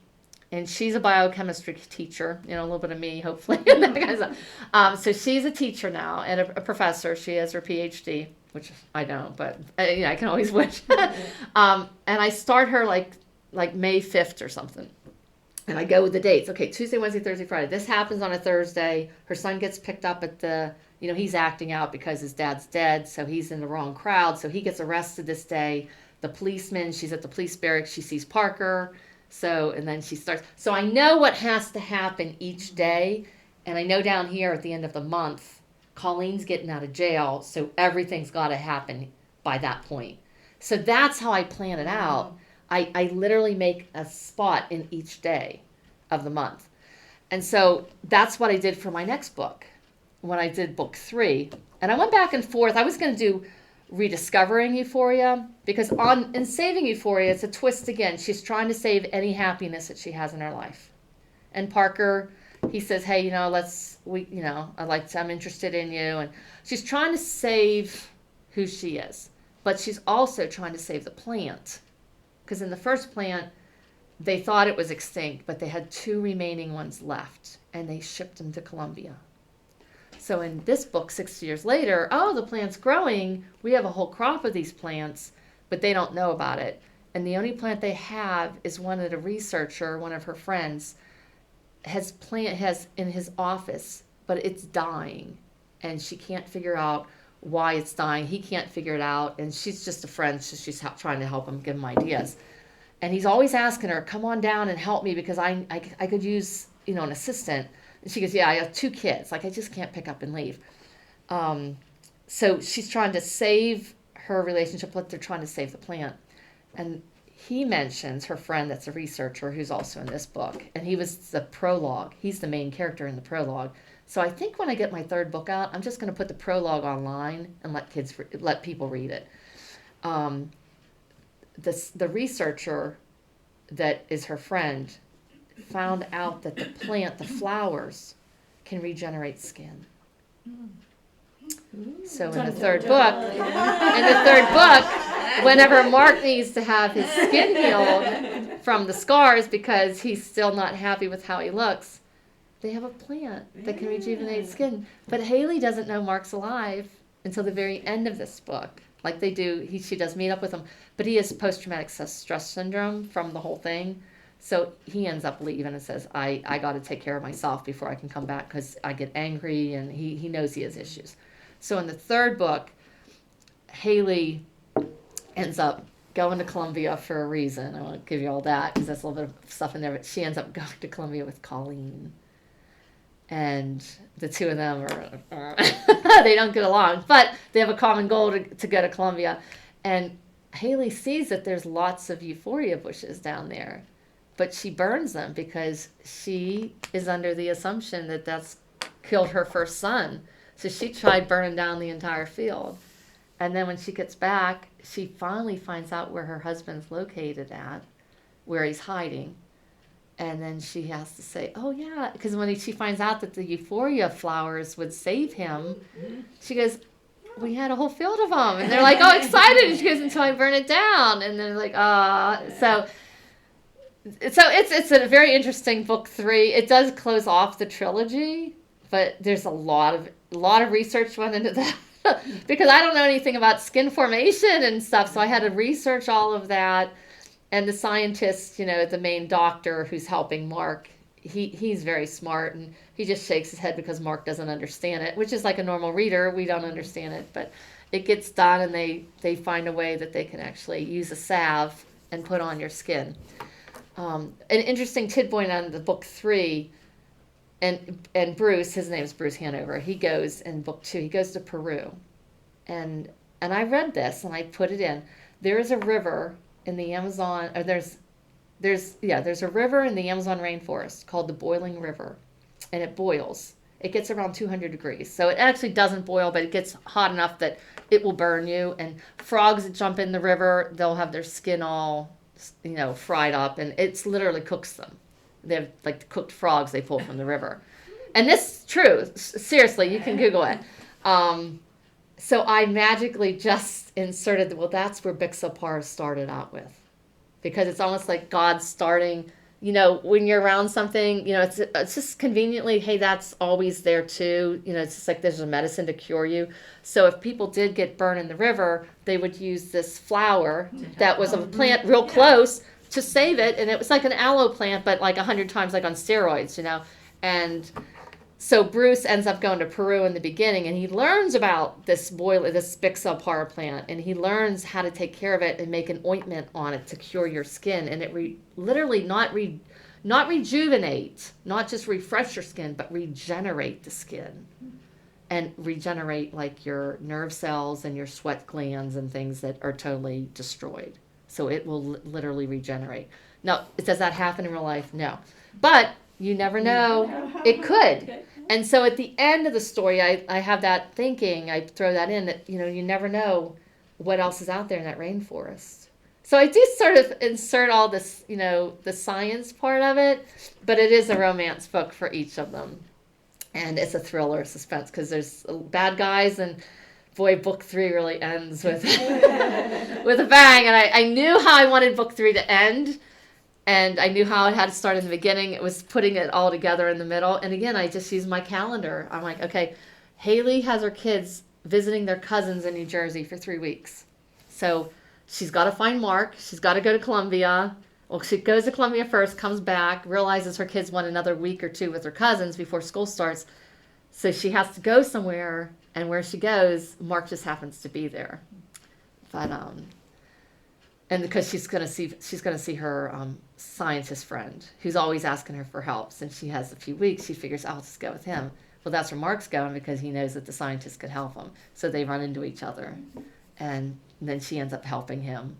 and she's a biochemistry teacher, a little bit of me, hopefully, and that kind of stuff. So she's a teacher now and a professor. She has her PhD, which I don't, but I can always wish. And I start her like May 5th or something. And I go with the dates. Okay, Tuesday, Wednesday, Thursday, Friday. This happens on a Thursday. Her son gets picked up at the, he's acting out because his dad's dead, so he's in the wrong crowd. So he gets arrested this day. The policeman, she's at the police barracks. She sees Parker. So, and then she starts. So I know what has to happen each day. And I know down here at the end of the month, Colleen's getting out of jail. So everything's got to happen by that point. So that's how I plan it out. I literally make a spot in each day of the month. And so that's what I did for my next book when I did book 3. And I went back and forth. I was going to do rediscovering Euphoria, because in saving Euphoria, it's a twist again. She's trying to save any happiness that she has in her life. And Parker, he says, hey, I'm interested in you. And she's trying to save who she is, but she's also trying to save the plant. Because in the first plant, they thought it was extinct, but they had 2 remaining ones left, and they shipped them to Colombia. So in this book, 6 years later, the plant's growing. We have a whole crop of these plants, but they don't know about it. And the only plant they have is one that a researcher, one of her friends, has in his office, but it's dying. And she can't figure out why it's dying. He can't figure it out. And she's just a friend, so she's trying to help him, give him ideas. And he's always asking her, come on down and help me, because I could use, an assistant. And she goes, yeah, I have 2 kids. I just can't pick up and leave. So she's trying to save her relationship, but they're trying to save the plant. And he mentions her friend that's a researcher who's also in this book. And he was the prologue. He's the main character in the prologue. So I think when I get my 3rd book out, I'm just going to put the prologue online and let people read it. The researcher that is her friend found out that the plant, the flowers, can regenerate skin. So in the third book, whenever Mark needs to have his skin healed from the scars because he's still not happy with how he looks, they have a plant that can rejuvenate skin. But Hailey doesn't know Mark's alive until the very end of this book. Like they do, she does meet up with him, but he has post-traumatic stress syndrome from the whole thing. So he ends up leaving and says, I got to take care of myself before I can come back because I get angry, and he knows he has issues. So in the third book, Hailey ends up going to Colombia for a reason. I won't give you all that because that's a little bit of stuff in there, but she ends up going to Colombia with Colleen. And the two of them are, they don't get along, but they have a common goal to go to Colombia. And Hailey sees that there's lots of euphoria bushes down there, but she burns them because she is under the assumption that that's killed her first son. So she tried burning down the entire field. And then when she gets back, she finally finds out where her husband's located at, where he's hiding. And then she has to say, oh, yeah, because when she finds out that the euphoria flowers would save him, she goes, we had a whole field of them. And they're like, oh, excited. And she goes, until I burn it down. And they're like, So it's a very interesting book 3. It does close off the trilogy, but there's a lot of research went into that. Because I don't know anything about skin formation and stuff, so I had to research all of that. And the scientist, the main doctor who's helping Mark, he's very smart, and he just shakes his head because Mark doesn't understand it, which is like a normal reader. We don't understand it, but it gets done, and they find a way that they can actually use a salve and put on your skin. An interesting tidbit on the book 3, and Bruce, his name is Bruce Hanover. He goes in book 2. He goes to Peru, and I read this and I put it in. There is a river in the Amazon, or there's a river in the Amazon rainforest called the Boiling River, and it boils. It gets around 200 degrees. So it actually doesn't boil, but it gets hot enough that it will burn you. And frogs that jump in the river, they'll have their skin all, fried up, and it's literally cooks them. They have like cooked frogs they pull from the river. And this is true. Seriously, you can Google it. So I magically just inserted, that's where Bixapar started out with. Because it's almost like God starting, when you're around something, it's just conveniently, hey, that's always there too. It's just like there's a medicine to cure you. So if people did get burned in the river, they would use this flower that was of a plant real close to save it. And it was like an aloe plant, but like 100 times like on steroids, And so Bruce ends up going to Peru in the beginning, and he learns about this Bixapar plant, and he learns how to take care of it and make an ointment on it to cure your skin. And it literally not rejuvenate, not just refresh your skin, but regenerate the skin, and regenerate like your nerve cells and your sweat glands and things that are totally destroyed. So it will literally regenerate. Now, does that happen in real life? No, but you never know. It could. And so at the end of the story, I have that thinking, I throw that in, that, you never know what else is out there in that rainforest. So I do sort of insert all this, the science part of it, but it is a romance book for each of them. And it's a thriller, suspense, because there's bad guys, and boy, book 3 really ends with, with a bang. And I knew how I wanted book 3 to end. And I knew how it had to start in the beginning. It was putting it all together in the middle. And again, I just used my calendar. I'm like, okay, Hailey has her kids visiting their cousins in New Jersey for 3 weeks. So she's got to find Mark. She's got to go to Columbia. Well, she goes to Columbia first, comes back, realizes her kids want another week or 2 with her cousins before school starts. So she has to go somewhere. And where she goes, Mark just happens to be there. But, and because she's gonna see her scientist friend who's always asking her for help. Since she has a few weeks, she figures I'll just go with him. Well, that's where Mark's going, because he knows that the scientist could help him. So they run into each other, and then she ends up helping him.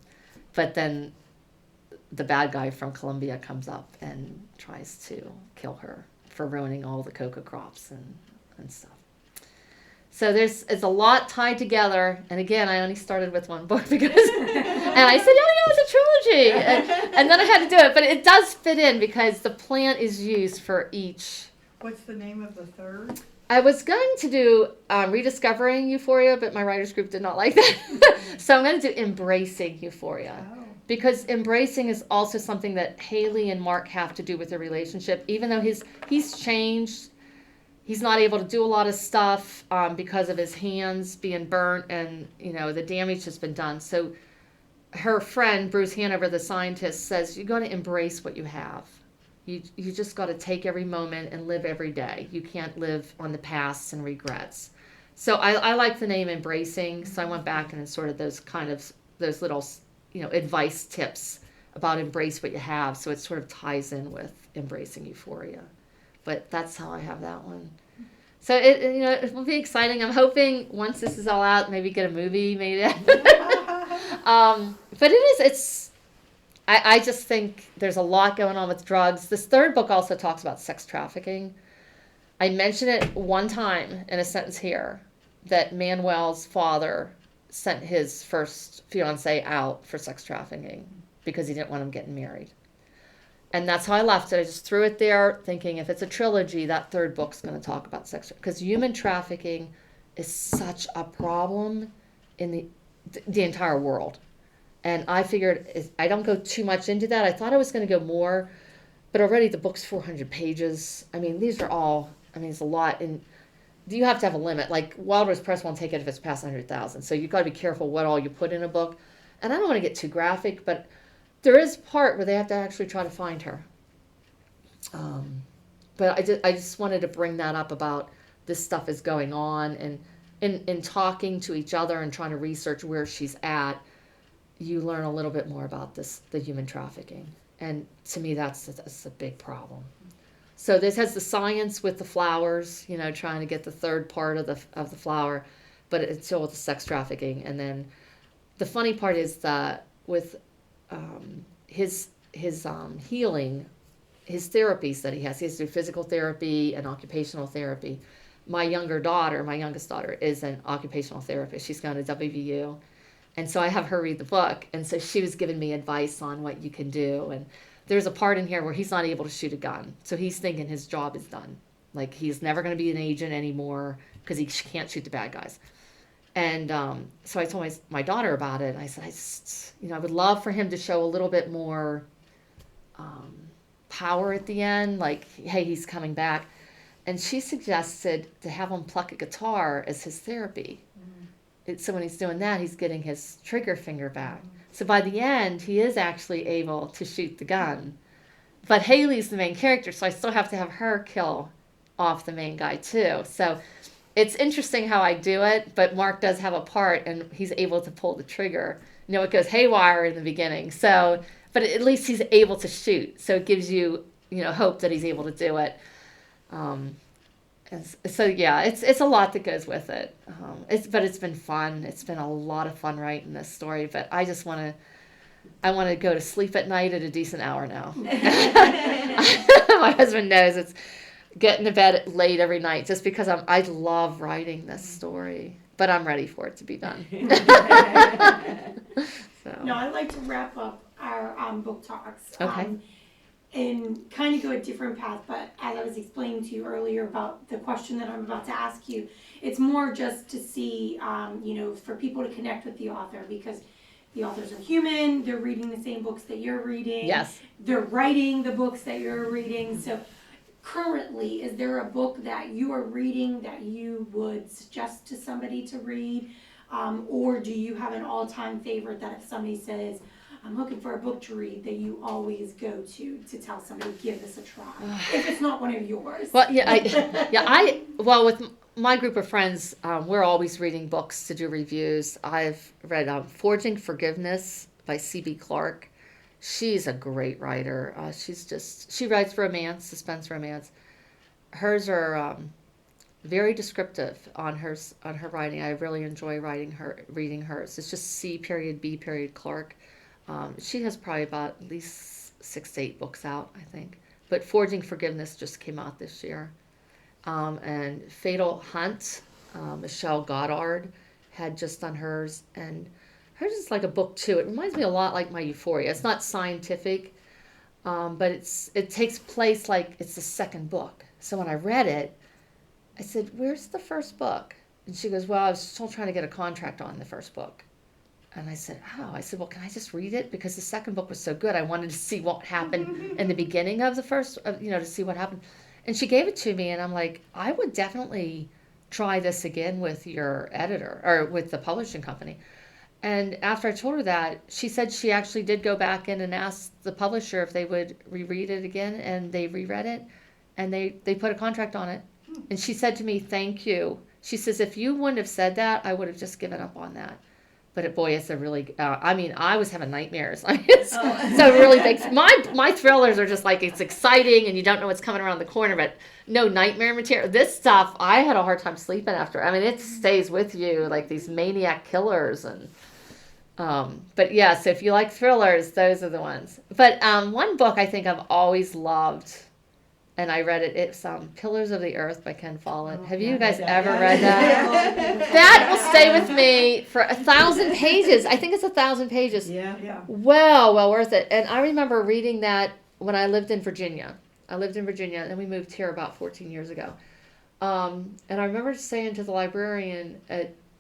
But then the bad guy from Colombia comes up and tries to kill her for ruining all the cocoa crops and stuff. So it's a lot tied together. And again, I only started with one book because, and I said, it's a trilogy. And then I had to do it. But it does fit in because the plant is used for each. What's the name of the third? I was going to do Rediscovering Euphoria, but my writers group did not like that. So I'm going to do Embracing Euphoria. Oh. Because embracing is also something that Hailey and Mark have to do with their relationship. Even though he's changed. He's not able to do a lot of stuff because of his hands being burnt, and the damage has been done. So her friend Bruce Hanover, the scientist, says you got to embrace what you have. You just got to take every moment and live every day. You can't live on the past and regrets. So I like the name Embracing. So I went back and sorted those little advice tips about embrace what you have. So it sort of ties in with Embracing Euphoria. But that's how I have that one. So it will be exciting. I'm hoping once this is all out, maybe get a movie made. But I just think there's a lot going on with drugs. This third book also talks about sex trafficking. I mentioned it one time in a sentence here, that Manuel's father sent his first fiance out for sex trafficking because he didn't want him getting married. And that's how I left it. I just threw it there thinking if it's a trilogy, that third book's going to talk about sex. Because human trafficking is such a problem in the entire world. And I figured I don't go too much into that. I thought I was going to go more. But already the book's 400 pages. I mean, it's a lot. And you have to have a limit. Like, Wild Rose Press won't take it if it's past 100,000. So you've got to be careful what all you put in a book. And I don't want to get too graphic, but there is a part where they have to actually try to find her. But I just wanted to bring that up about this stuff is going on. And in talking to each other and trying to research where she's at, you learn a little bit more about the human trafficking. And to me, that's a big problem. So this has the science with the flowers, you know, trying to get the third part of the flower, but it's still with the sex trafficking. And then the funny part is that with his healing, his therapies that he has to do physical therapy and occupational therapy. My youngest daughter, is an occupational therapist. She's gone to WVU. And so I have her read the book. And so she was giving me advice on what you can do. And there's a part in here where he's not able to shoot a gun. So he's thinking his job is done. Like he's never going to be an agent anymore because he can't shoot the bad guys. And so I told my daughter about it. And I said, I would love for him to show a little bit more power at the end. Like, hey, he's coming back. And she suggested to have him pluck a guitar as his therapy. So when he's doing that, he's getting his trigger finger back. So by the end, he is actually able to shoot the gun. But Hailey's the main character, so I still have to have her kill off the main guy too. So it's interesting how I do it, but Mark does have a part, and he's able to pull the trigger. You know, it goes haywire in the beginning. So, but at least he's able to shoot. So it gives you, hope that he's able to do it. And so yeah, it's a lot that goes with it. But it's been fun. It's been a lot of fun writing this story. But I just want to go to sleep at night at a decent hour now. My husband knows it's getting to bed late every night just because I love writing this story. But I'm ready for it to be done. So. No, I'd like to wrap up our book talks. Okay. And kind of go a different path, but as I was explaining to you earlier about the question that I'm about to ask you, it's more just to see, for people to connect with the author, because the authors are human, they're reading the same books that you're reading. Yes. They're writing the books that you're reading. So currently, is there a book that you are reading that you would suggest to somebody to read? Or do you have an all-time favorite that if somebody says, I'm looking for a book to read, that you always go to tell somebody, give this a try, if it's not one of yours? Well, with my group of friends, we're always reading books to do reviews. I've read Forging Forgiveness by C.B. Clarke. She's a great writer. She writes romance, suspense romance. Hers are very descriptive on her writing. I really enjoy reading hers. It's just C.B. Clarke. She has probably about at least 6 to 8 books out, I think. But Forging Forgiveness just came out this year. And Fatal Hunt, Michelle Goddard had just done hers. And hers is like a book too. It reminds me a lot like my Euphoria. It's not scientific, but it takes place like it's the second book. So when I read it, I said, where's the first book? And she goes, well, I was still trying to get a contract on the first book. And I said, well, can I just read it? Because the second book was so good. I wanted to see what happened in the beginning of the first, to see what happened. And she gave it to me, and I'm like, I would definitely try this again with your editor, or with the publishing company. And after I told her that, she said she actually did go back in and ask the publisher if they would reread it again, and they reread it, and they put a contract on it. And she said to me, thank you. She says, if you wouldn't have said that, I would have just given up on that. But it's a really, I was having nightmares. So it really makes, my thrillers are just like, it's exciting and you don't know what's coming around the corner, but no nightmare material. This stuff, I had a hard time sleeping after. It stays with you, like these maniac killers. And, but yeah, so if you like thrillers, those are the ones. But one book I think I've always loved, and I read it. It's Pillars of the Earth by Ken Follett. Have you guys ever read that? That will stay with me for 1,000 pages. I think it's 1,000 pages. Yeah. Well worth it. And I remember reading that when I lived in Virginia. And we moved here about 14 years ago. And I remember saying to the librarian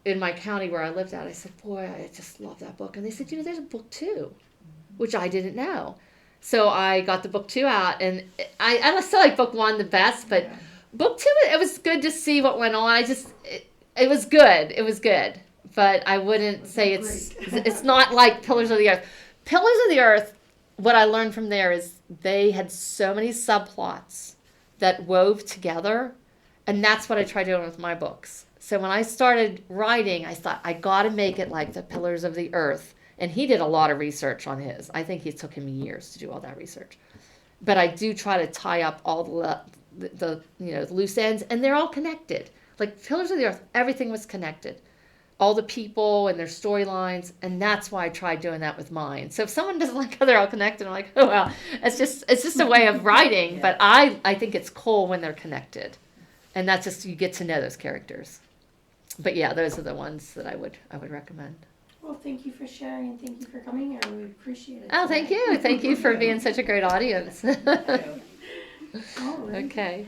in my county where I lived at, I said, boy, I just love that book. And they said, there's a book too, which I didn't know. So I got the book 2 out, and I still like book 1 the best, but book 2, it was good to see what went on. It was good. It was good, but I wouldn't say it's not like Pillars of the Earth. Pillars of the Earth, what I learned from there is they had so many subplots that wove together, and that's what I try doing with my books. So when I started writing, I thought, I got to make it like the Pillars of the Earth. And he did a lot of research on his. I think it took him years to do all that research. but I do try to tie up all the loose ends, and they're all connected. Like Pillars of the Earth, everything was connected, all the people and their storylines, and that's why I tried doing that with mine. So if someone doesn't like how they're all connected, I'm like, oh well, it's just a way of writing. Yeah. But I think it's cool when they're connected, and that's just, you get to know those characters. But yeah, those are the ones that I would recommend. Well, thank you for sharing and thank you for coming here. We appreciate it. Oh, thank you for being such a great audience. All right. Okay.